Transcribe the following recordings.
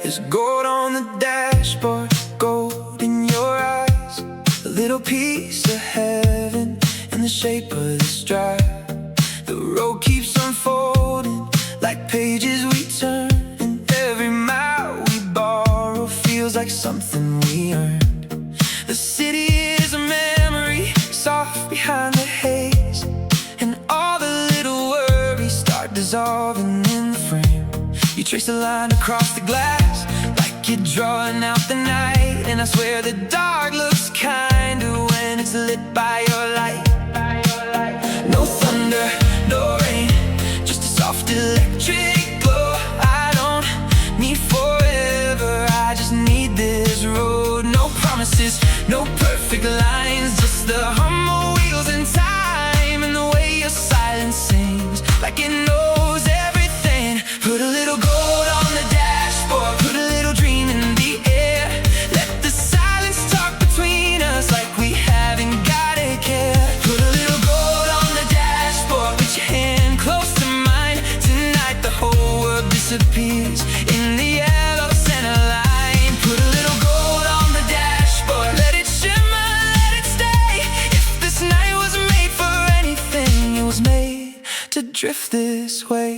There's gold on the dashboard, gold in your eyes, a little piece of heaven in the shape of this drive. The road keeps unfolding like pages we turn, and every mile we borrow feels like something we earned. The city is a memory, soft behind the haze, and all the little worries start dissolving in the frame. You trace a line across the glass like you're drawing out the night, and I swear the dark looks kinder when it's lit by your light. No thunder, no rain, just a soft electric glow. I don't need forever, I just need this road. No promises, no perfect lines, just the hum of wheels in time, and the way your silence sings like it knows everything. Put a little gold on the dashboard, put a little dream in the air. Let the silence talk between us like we haven't gotta care. Put a little gold on the dashboard, put your hand close to mine. Tonight the whole world disappears in the yellow center line. Put a little gold on the dashboard, let it shimmer, let it stay. If this night was made for anything, it was made to drift this way.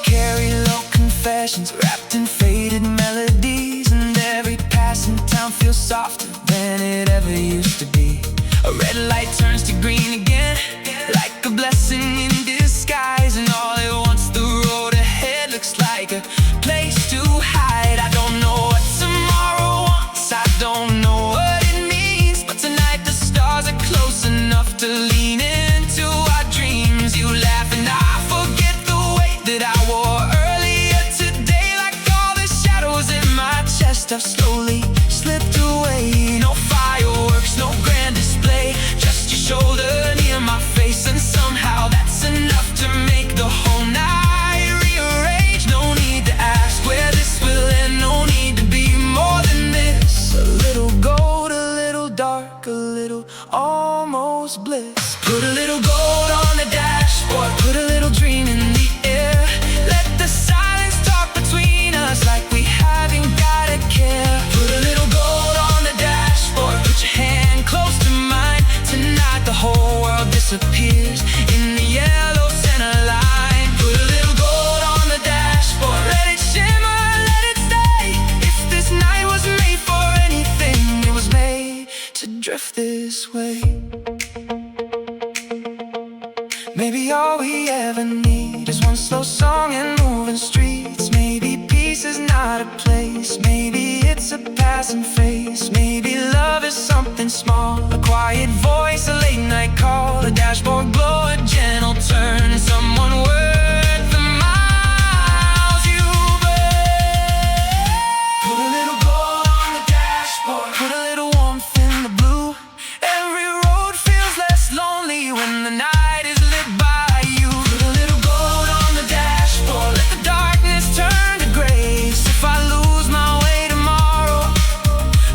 Carry low confessions wrapped in faded melodies, and every passing town feels softer than it ever used to be. A red light turns to green again, like a blessing in disguise, and all at once the road ahead looks like a place to hide. I don't know what tomorrow wants, I don't know what it means, but tonight the stars are close enough to lean into our dreams. You laugh and I forget the weight that I wore earlier today, like all the shadows in my chest have slowly slipped away. No fireworks, no grand display, just your shoulder near my face, and somehow that's enough to make the whole night rearrange. No need to ask where this will end, no need to be more than this. A little gold, a little dark, a little almost bliss. Put a little gold on the dashboard, put a little dream in the air. Let the silence talk between us like we haven't gotta care. Put a little gold on the dashboard, put your hand close to mine. Tonight the whole world disappears in the yellow center line. Put a little gold on the dashboard, let it shimmer, let it stay. If this night was made for anything, it was made to drift this way. Maybe all we ever need is one slow song and moving streets. Maybe peace is not a place, maybe it's a passing phase. Maybe love is something small, a quiet voice, a late night call, a dashboard glow, a gentle turn, someone worth the miles you burn. Put a little gold on the dashboard, put a little warmth in the blue. Every road feels less lonely when the night is lit by you. Put a little gold on the dashboard, let the darkness turn to grace. If I lose my way tomorrow,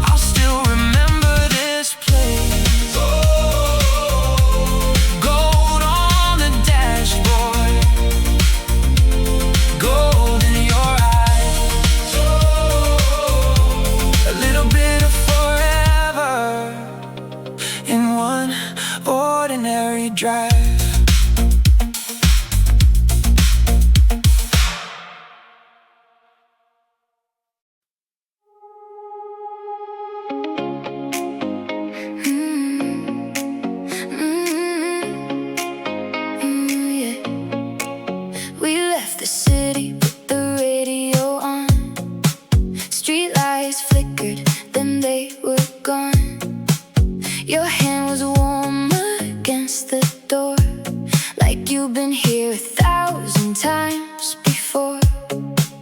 I'll still remember this place. Gold on the dashboard, gold in your eyes, a little bit of forever in one ordinary drive. We left the city, put the radio on. Streetlights flickered, then they were gone. Your hand was warm against the door, like you've been here 1,000 times before.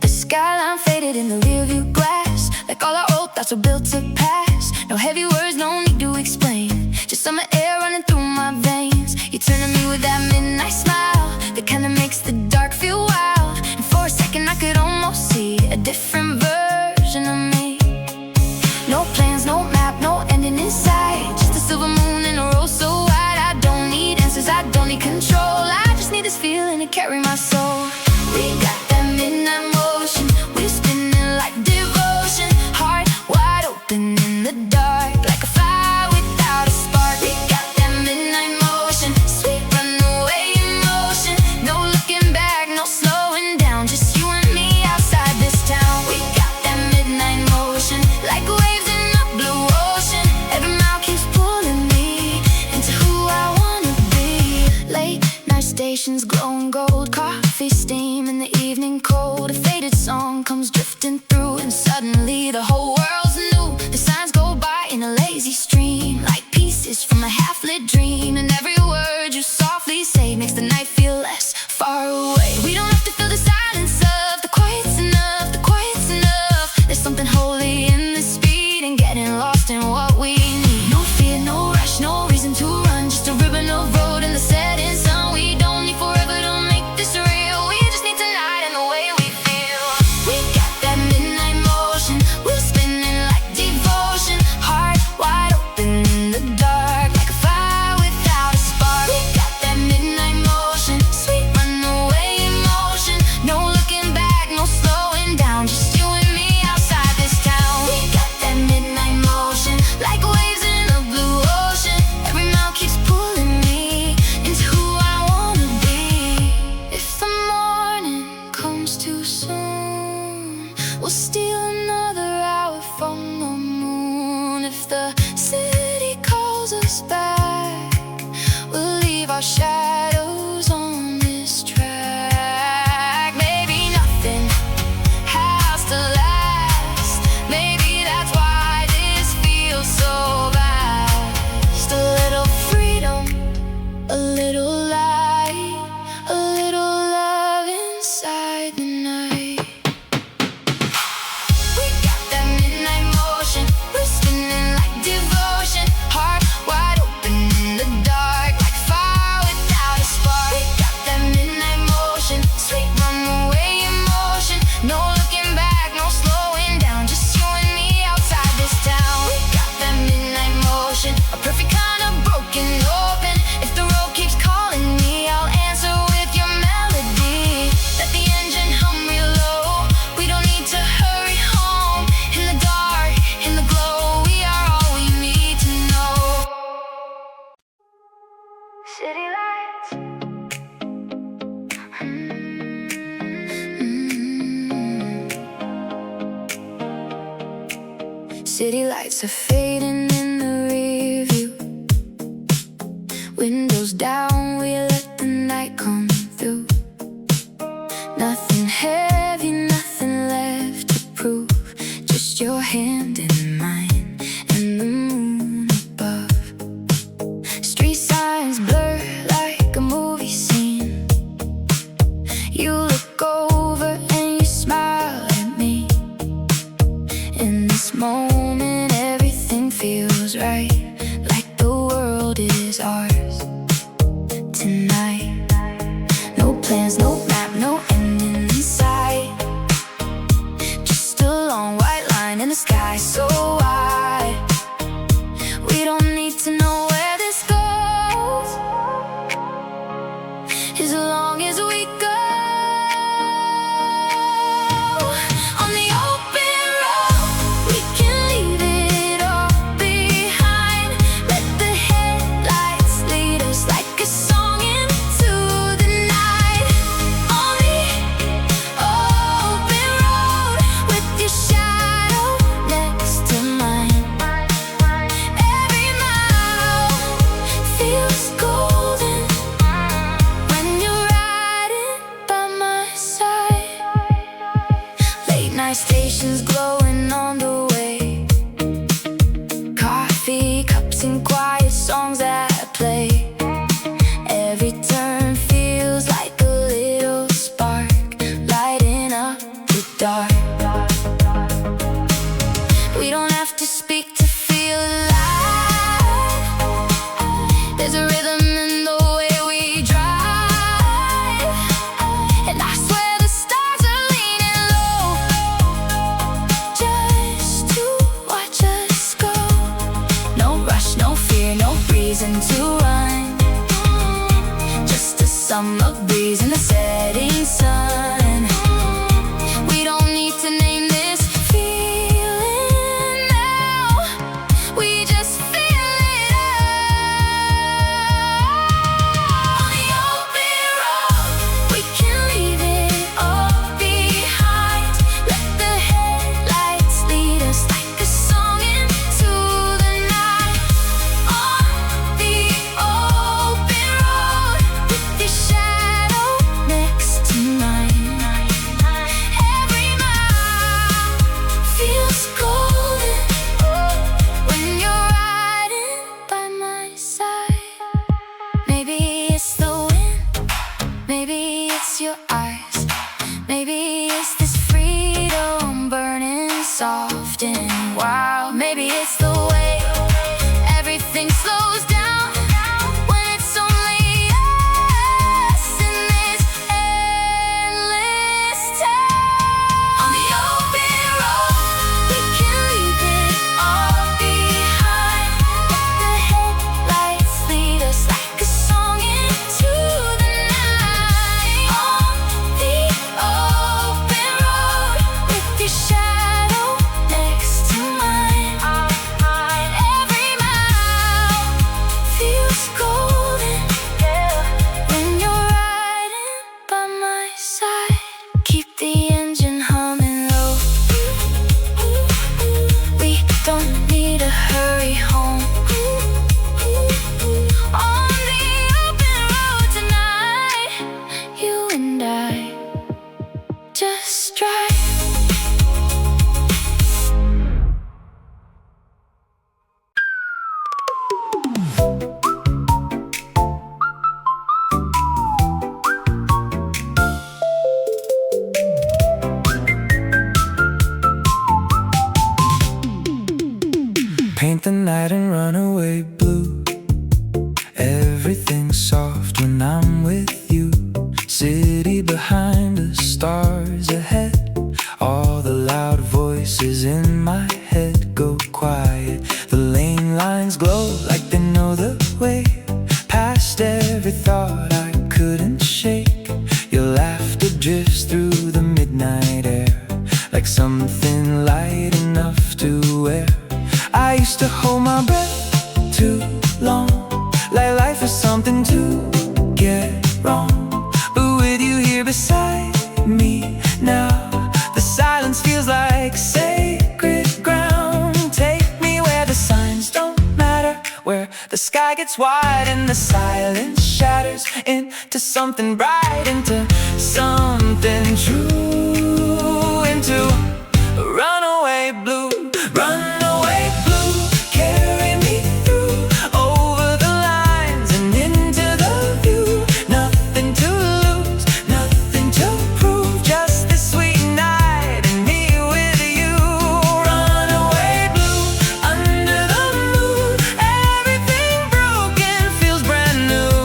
The skyline faded in the rearview glass, like all our old thoughts were built to pass. No heavy words, no need to explain, just summer air running through my veins. You turn to me with that midnight smile, that kind of makes the dark feel wild. And for a second I could almost see a different version of me. No suddenly the whole world's new. The signs go by in a lazy stream, like pieces from a half-lit dream. And every word you softly say makes the night feel less far away. We don't have to feel the silence of the quiet's enough, the quiet's enough. There's something holy in the speed and getting lost in what we need. No fear, no rush, no reason to run, just a ribbon of road in the setting sun. We don't need forever to make this real, we just need tonight and the way we feel. We got that midnight motion, we're spinning like devotion. Heart wide open in the dark, like a fire without a spark. We got that midnight motion, sweet runaway emotion. No looking back, no slowing down, just you and me outside this town. We got that midnight motion, like waves in a blue ocean. Every mile keeps pulling me into who I wanna be. If the morning comes too soon, we'll steal another hour from the moon. If the city calls us back, we'll leave our shadows on this track. Maybe nothing has to last, maybe that's why this feels so vast. A little freedom, a little light, a little love inside the night. We got that midnight motion, we're spinning like devotion. Heart wide open in the dark, like fire without a spark. We got that midnight motion, sweet runaway emotion. No looking back, no slowing down, just you and me outside this town. We got that midnight motion, a perfect kind of broken open. If the road keeps calling me, I'll answer with your melody. Let the engine hum real low, we don't need to hurry home. In the dark, in the glow, we are all we need to know. City lights. City lights are fading in the rear view. Windows down, we let the night come through. Nothing heavy, nothing left to prove. Just your hand in mine and the moon above. Street signs blur like a movie scene. You look over and you smile at me. In this moment everything feels right, like the world is ours tonight. No plans, no map, no ending in sight. Just a long white line in the sky so wide. We don't need to know where this goes, as long as we go. On the open road, we can leave it all behind. Let the headlights lead us like a song into the night. On the open road, with your shadow next to mine. Every mile feels golden when you're riding by my side. Late night stations glowing on the way. Coffee cups and quiet songs that play. Every turn feels like a little spark, lighting up the dark. We don't have to speak to feel alive. There's a rhythm in the way we drive. And I swear the stars are leaning low, just to watch us go. No rush, no fear, no reason to run. Just a summer breeze in the setting sun. We don't need to name this feeling now, we just feel it out. On the open road, we can leave it all behind. Let the headlights lead us like a song into the night. On the open road, with your shadow often. Wow, maybe it's the way everything slows down when it's only us in this endless town. On the open road, we can leave it all behind. Let the headlights lead us like a song into the night. On the open road, with your shadow next to mine. Every mile feels golden when you're riding by my side. Keep the engine humming low. We don't need to hurry home. On the open road tonight, you and I just drive. Paint the night in runaway blue. Everything's soft when I'm with you. City behind us, stars ahead. All the loud voices in my head go quiet. The lane lines glow like they know the way. Past every thought I couldn't shake. Your laughter drifts through the midnight air like something light enough to wear. I used to hold my breath too long, like life is something to get wrong. But with you here beside me now, the silence feels like sacred ground. Take me where the signs don't matter, where the sky gets wide and the silence shatters into something bright, into something true, into runaway blue. Runaway blue, carry me through, over the lines and into the view. Nothing to lose, nothing to prove, just this sweet night and me with you. Runaway blue, under the moon, everything broken feels brand new.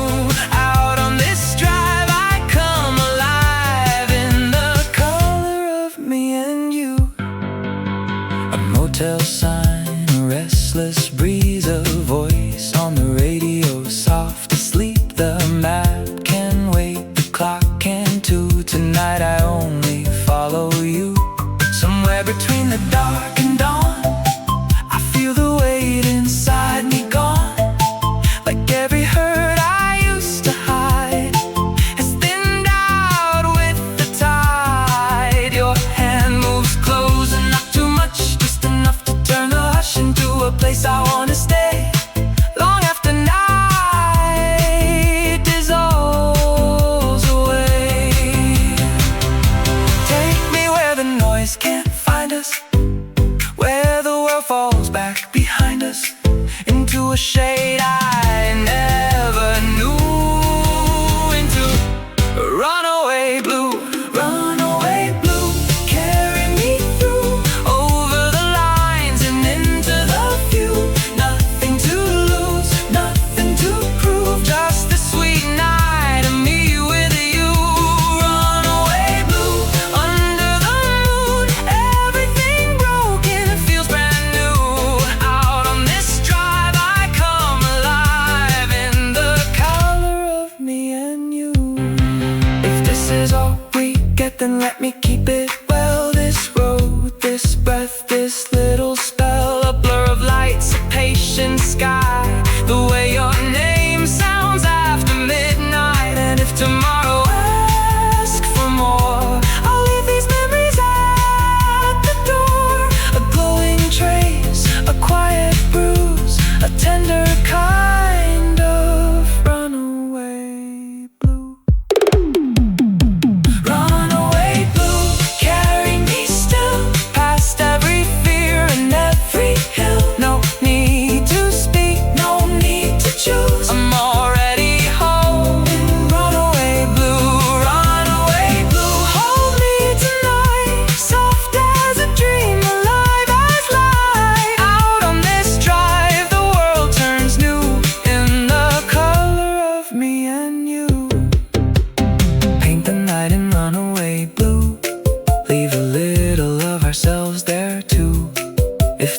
Out on this drive I come alive in the color of me and you. A motel sign, a restless breeze, a voice on the radio, soft asleep. The map can wait, the clock can too. Tonight I only follow you. Somewhere between the dark and dawn, I feel the weight inside me gone. Like every hurt I used to hide has thinned out with the tide. Your hand moves close and not too much, just enough to turn the hush into a place I wanna stay. Long after night dissolves away. Take me where the noise can't find us, where the world falls back behind us, into a shade I never knew, into runaway blue. Runaway blue, carry me through, over the lines and into the view. Nothing to lose, nothing to prove, just the sweet night of me with you. Runaway blue, under the moon, everything broken feels brand new. Out on this drive I come alive in the color of me and you. If this is all we get, then let me keep it well. This road, this breath, this little spell, a blur of lights, a patient sky. The way your name sounds after midnight. And if tomorrow asks for more, I'll leave these memories at the door. A glowing trace, a quiet bruise, a tender kind of runaway blue. Runaway blue,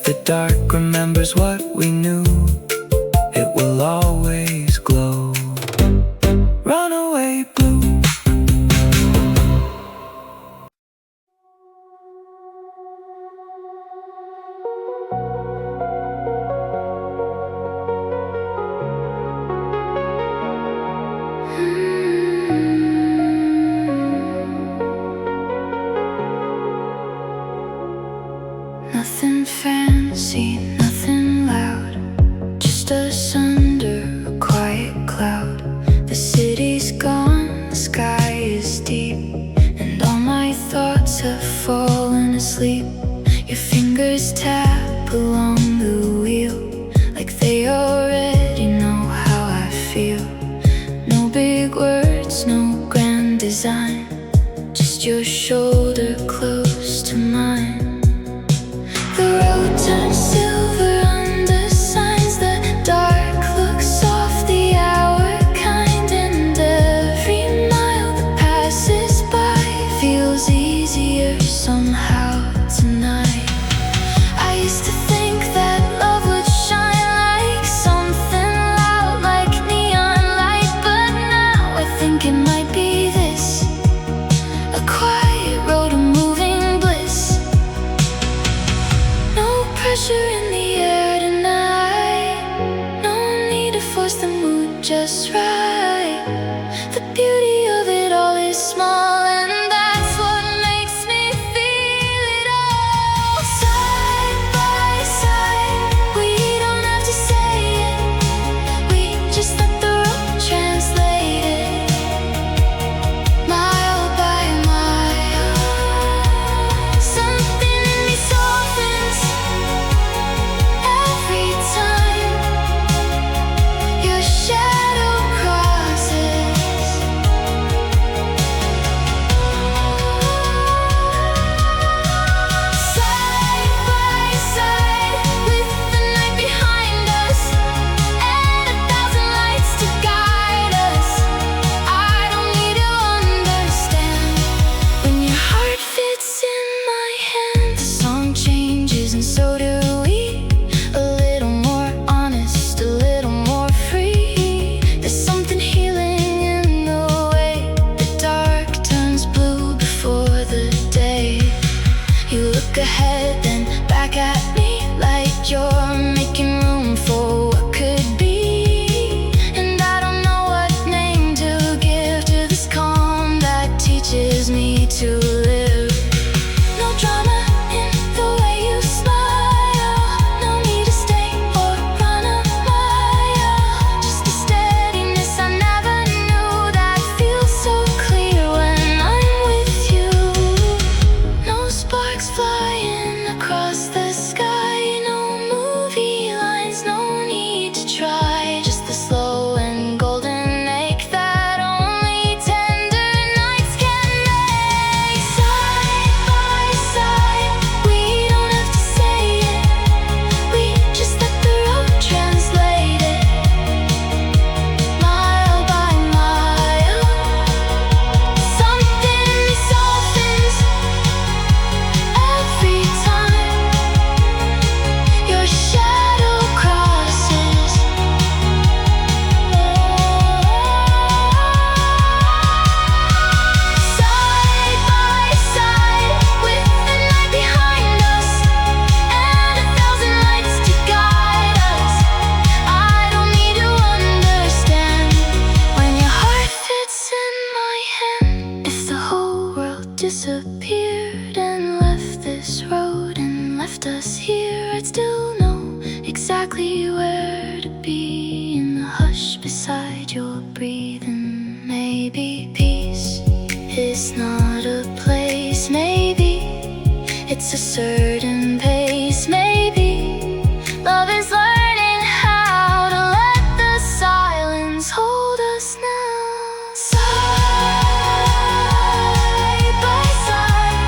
the dark remembers what we knew, it will always glow. Runaway blue. Nothing fancy, nothing loud, just us under a quiet cloud. The city's gone, the sky is deep, and all my thoughts have fallen asleep. Your fingers tap along the wheel, like they already know how I feel. No big words, no grand design, just your shoulder close to mine. The road turns silver under signs, the dark looks off the hour kind, and every mile that passes by feels easier somehow tonight. I used to think that love would shine like something loud, like neon light, but now I think it might be this, a quiet road of moving bliss. No pressure in the air tonight, no need to force the mood just right. The beauty of it all is small, and that's what makes me feel it all. Side by side, we don't have to say it, we just let the road translate it. Mile by mile, something in me softens every time your shadow crosses. Side by side, with the night behind us and 1,000 lights to guide us. I don't need to understand when your heart fits in my hand. The song changes and so do we, a little more honest, a little more free. There's something healing in the way the dark turns blue before the day. You look ahead then back at me, like you're making room for what could be. And I don't know what name to give to this calm that teaches me to live. No drama in the way you smile, no need to stay or run a mile, just a steadiness I never knew that feels so clear when I'm with you. No sparks flying across the sky, no movie lines, no need to try, just the slow and golden ache that only tender nights can make. Side by side, we don't have to say it, we just let the road translate it. Mile by mile, something in me softens every time your shadow crosses. Side by side, with the night behind us and 1,000 lights to guide us. I don't need to understand when your heart fits in my hand. If the whole world disappeared and left this road and left us here, I'd still know exactly where to be, in the hush beside your breathing. Maybe peace is not a place, maybe it's a certain pace. Maybe love is learning how to let the silence hold us now. Side by side,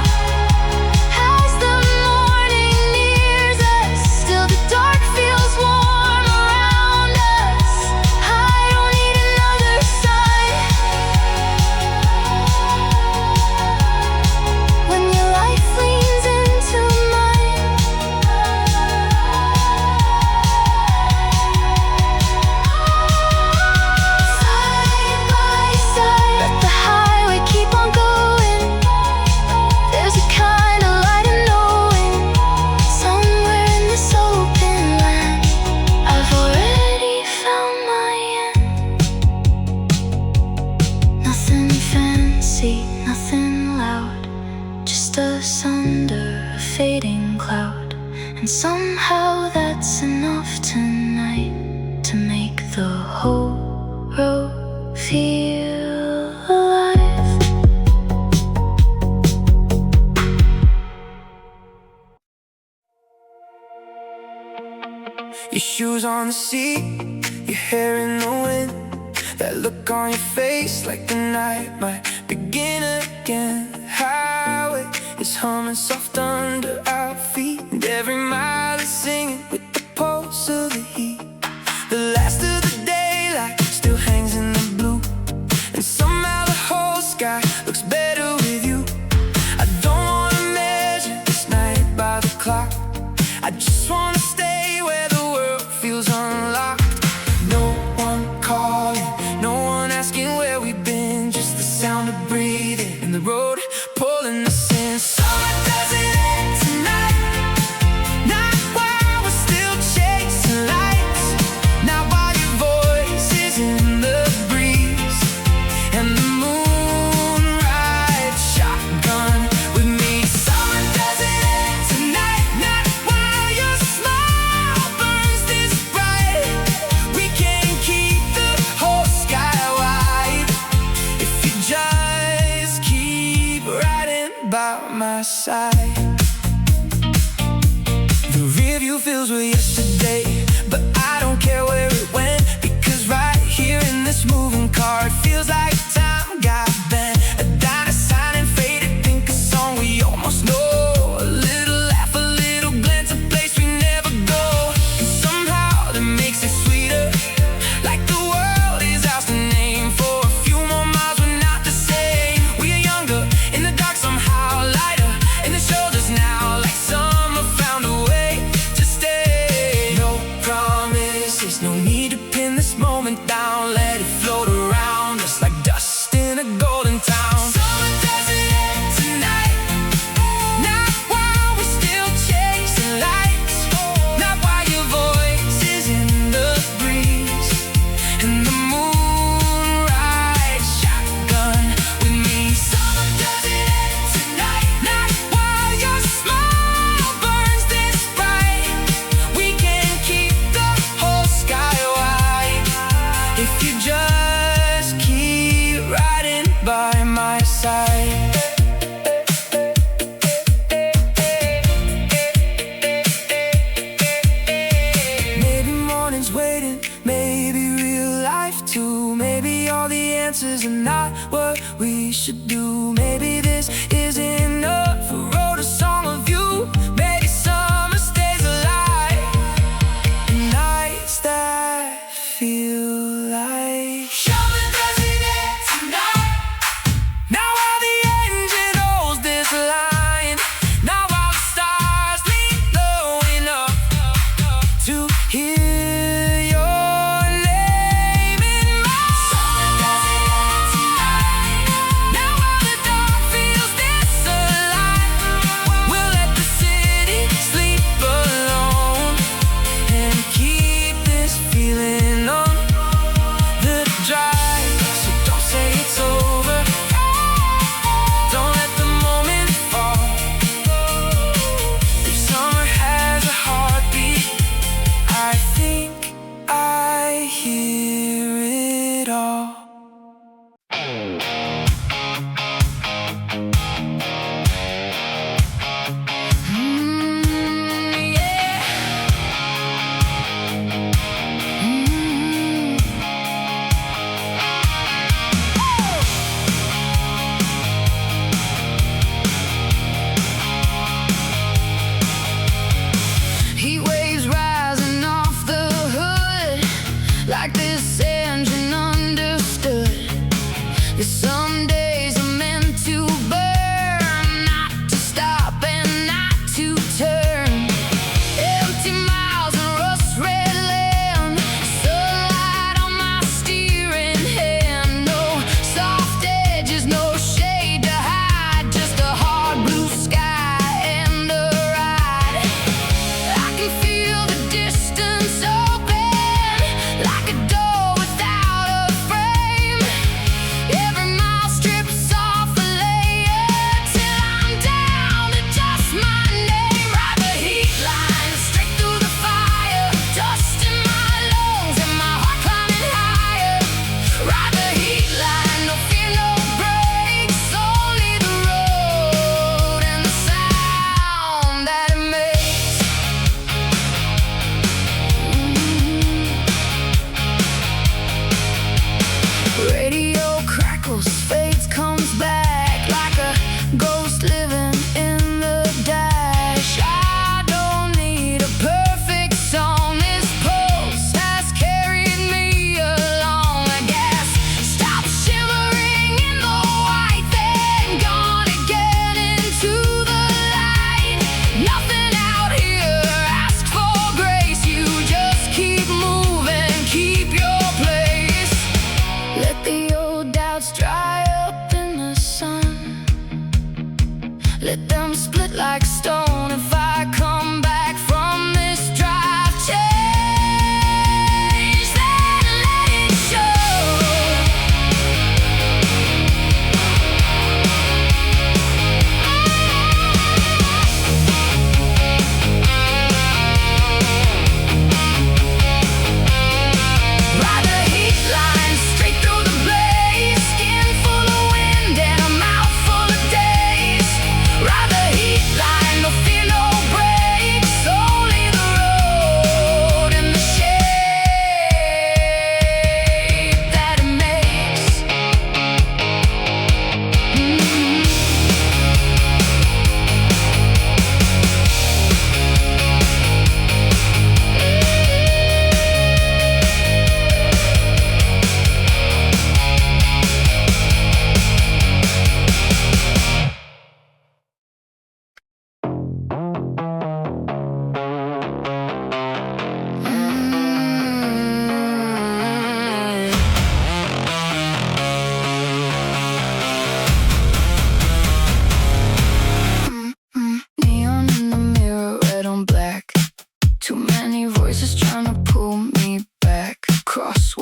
as the morning nears us, still the dark feels warm around us. I don't need another sign when your life leans into mine. And somehow that's enough tonight to make the whole row feel alive. Your shoes on the seat, your hair in the wind, that look on your face like the night might begin again. The highway is humming soft under our feet, and every mile is singing with the pulse of the heat. The last of the daylight still hangs in the blue, and somehow the whole sky looks better with you. I don't wanna measure this night by the clock, I just wanna stay where the world feels unlocked. No one calling, no one asking where we've been, just the sound of breathing and the road pulling us in. Summer doesn't end tonight, not while we're still chasing lights, not while your voice is in the breeze and the moon rides shotgun with me. Summer doesn't end tonight, not while your smile burns this bright. We can keep the whole sky wide if you just keep riding by my side. The rear view fills with yesterday, but I don't care where it went, because right here in this moving car it feels like time got bent. A dime sign and faded, think a song we almost know, a little laugh, a little glance, a place we never go. And somehow that makes it sweeter, like the world is ours to name. For a few more miles we're not the same. We are younger in the dark, somehow lighter in the shoulders now, like summer found a way to stay. No promises, no need to pin this moment down, let it float around us like dust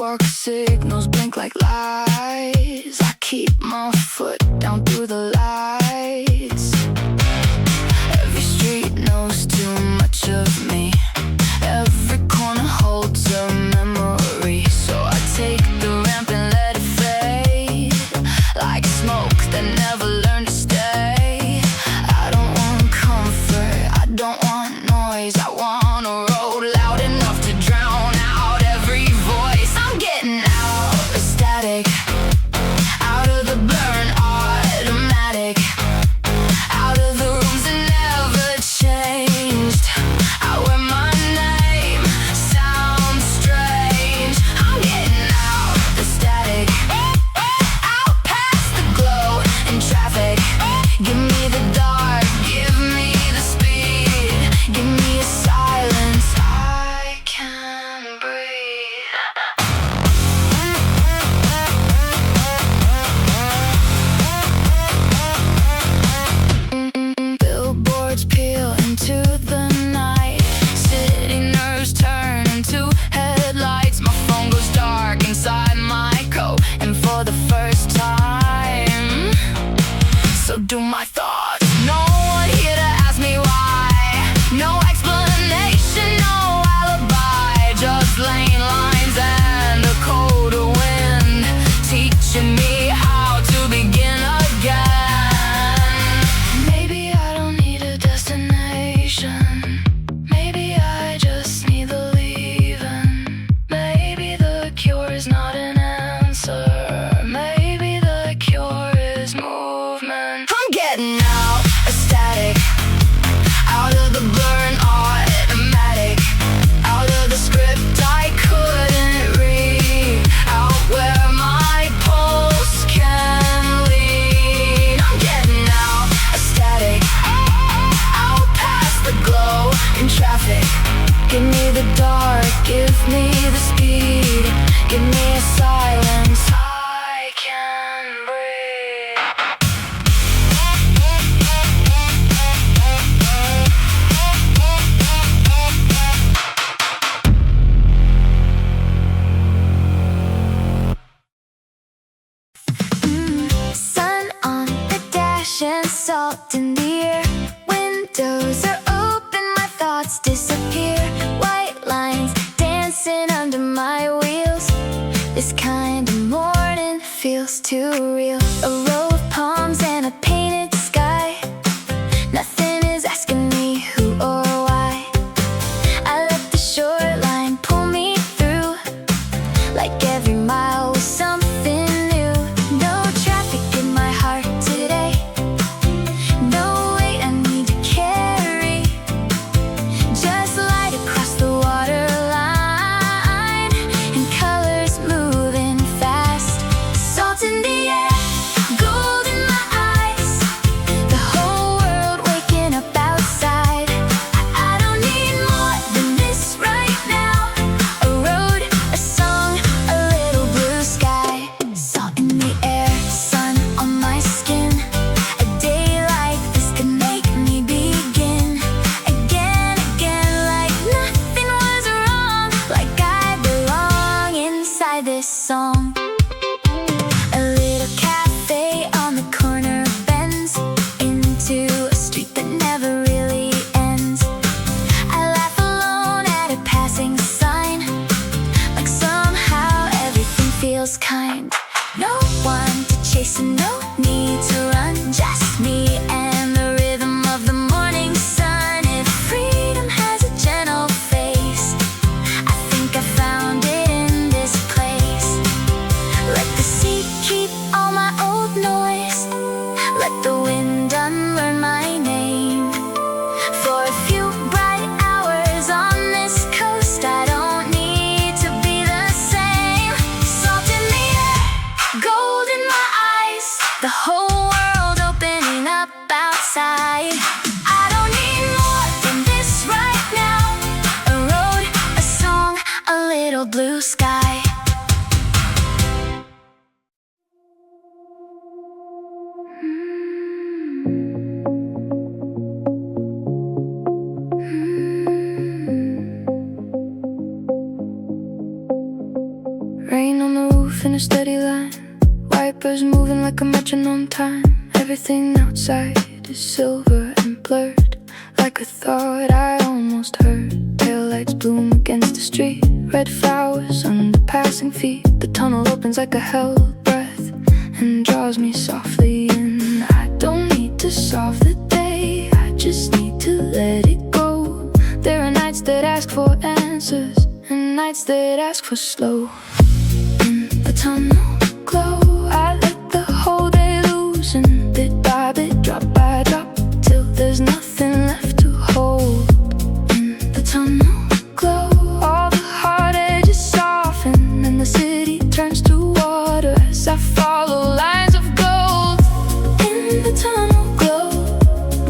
sidewalk signals blink like lights. I keep my foot down through the lights. Every street knows too much of me. Every corner holds a memory. So I take the ramp and let it fade, like smoke that never learned to stay. I don't want comfort, I don't want noise. I want a road loud enough to drown out every voice. I'm getting out of static, out of the burn automatic, out of the rooms that never changed. Out where my name sounds strange. I'm getting out the static, out past the glow and traffic. Give me the dark, give me the speed, give me a silence I can breathe. Billboards peel into the night. City nerves turn into headlights. My phone goes dark inside my coat, and for the first time, so do my thoughts. No one here to ask me why. No explanation, no alibi. Just lane lines and a colder wind teaching me how to begin again. Maybe I don't need a destination. Maybe I just need the leaving. Maybe the cure is not an answer. Maybe the cure is movement. I'm getting out of static, out of the burn automatic, out of the script I couldn't read, out where my pulse can lead. I'm getting out of static, out past the glow in traffic. Give me the dark, give me the speed, give me a silence I can breathe. Sun on the dash and salt in the air. Windows are open, my thoughts disappear. White lines dancing under my wheels. This kind of morning feels too real. A row of palms and a painted sky. Nothing is asking me who or why. I let the shoreline pull me through, like every mile was something new. No traffic in my heart today, no weight I need to carry. Just light across the waterline and colors moving fast. Salt in the air, gold off in a steady line. Wipers moving like a metronome time. Everything outside is silver and blurred, like a thought I almost heard. Pale lights bloom against the street, red flowers under passing feet. The tunnel opens like a held breath and draws me softly in. I don't need to solve the day, I just need to let it go. There are nights that ask for answers and nights that ask for slow. In the tunnel glow, I let the whole day loosen, bit by bit, drop by drop, till there's nothing left to hold. In the tunnel glow, all the hard edges soften and the city turns to water as I follow lines of gold. In the tunnel glow,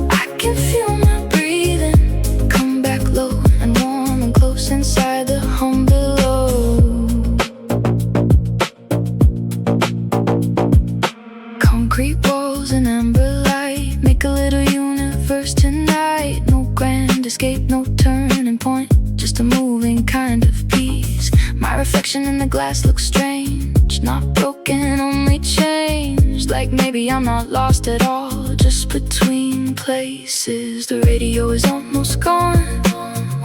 I can feel my breathing come back low and warm and close inside the hum below. Concrete walls and amber light make a little universe tonight. No grand escape, no turning point, just a moving kind of peace. My reflection in the glass looks strange, not broken, only changed. Like maybe I'm not lost at all, just between places. The radio is almost gone,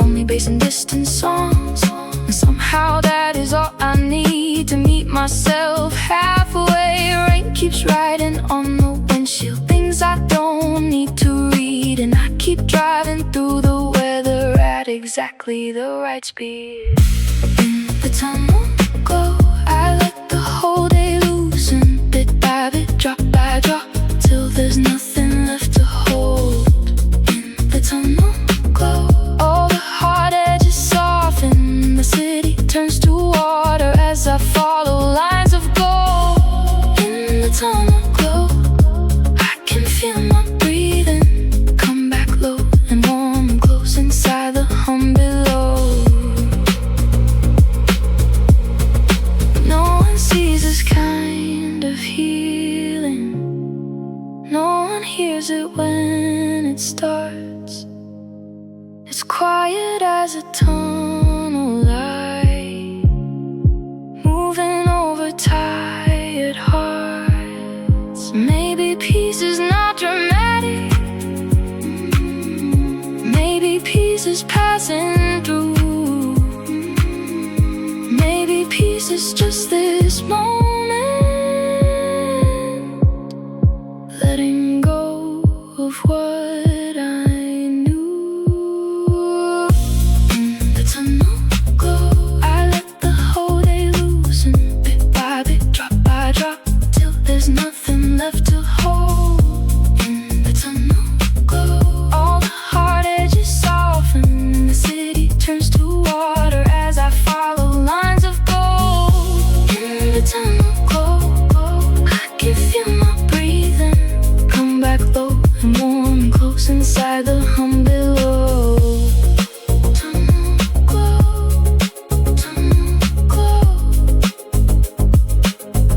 only bass and distant songs, and somehow that is all I need to meet myself halfway. Rain keeps riding on the windshield, things I don't need to read, and I keep driving through the weather at exactly the right speed. In the tunnel glow, I let the whole day loosen, bit by bit, drop by drop, till there's nothing left to hold. In the tunnel glow, all the hard edges soften, the city turns to water as I follow lines of gold. In the tunnel glow, I can feel my breathing come back low and warm and close inside the hum below. No one sees this kind of healing, no one hears it when it starts. It's quiet as a tunnel light, moving over tired hearts. Maybe peace is not dramatic, maybe peace is passing through. Maybe peace is just this moment, letting go of what I knew. In the tunnel glow, I let the whole day loosen, bit by bit, drop by drop, till there's nothing left to hold. In the tunnel glow, all the hard edges soften, the city turns to water as I follow lines of gold. In the tunnel glow, I can feel my breathing come back low and warm and close inside the hum below. Tunnel glow, tunnel glow,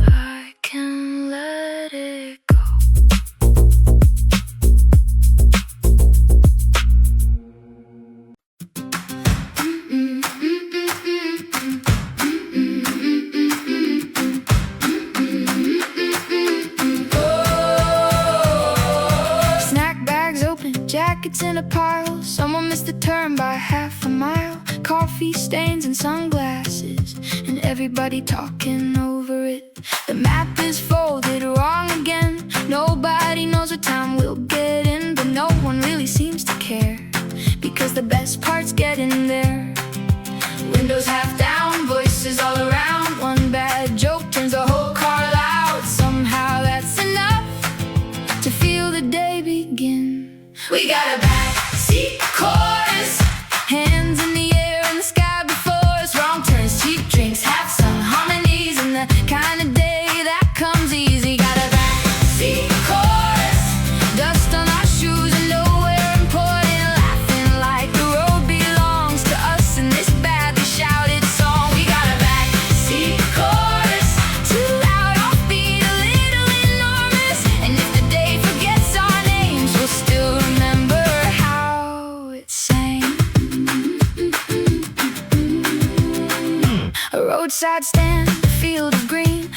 I can let it go. Snack bags open, jackets in a pile. Someone missed the turn by half a mile. Coffee stains and sunglasses, and everybody talking over it. The map is folded wrong again. Nobody knows what time we'll get in, but no one really seems to care, because the best part's getting there. Windows half down, voices all around. One bad joke turns the whole car loud. Somehow that's enough to feel the day begin. We got a backseat chorus, hands in the air and the sky before us. Wrong turns, cheap drinks, have some harmonies, and the kind of day that comes easy. Got a backseat chorus, dust on our shoes and nowhere important, laughing like the road belongs to us in this badly shouted song. We got a backseat chorus, too loud, offbeat, a little enormous, and if the day forgets our names, we'll still remember how it sang. A roadside stand, a field of green,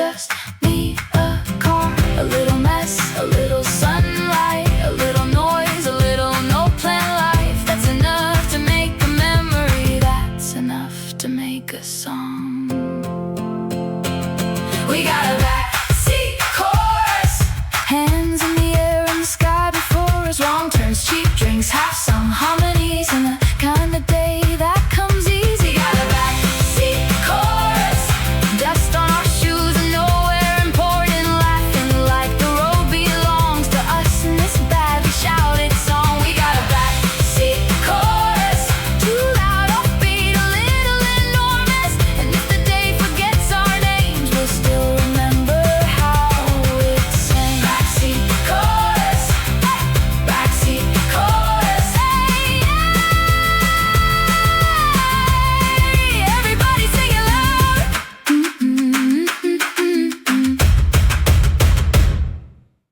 just me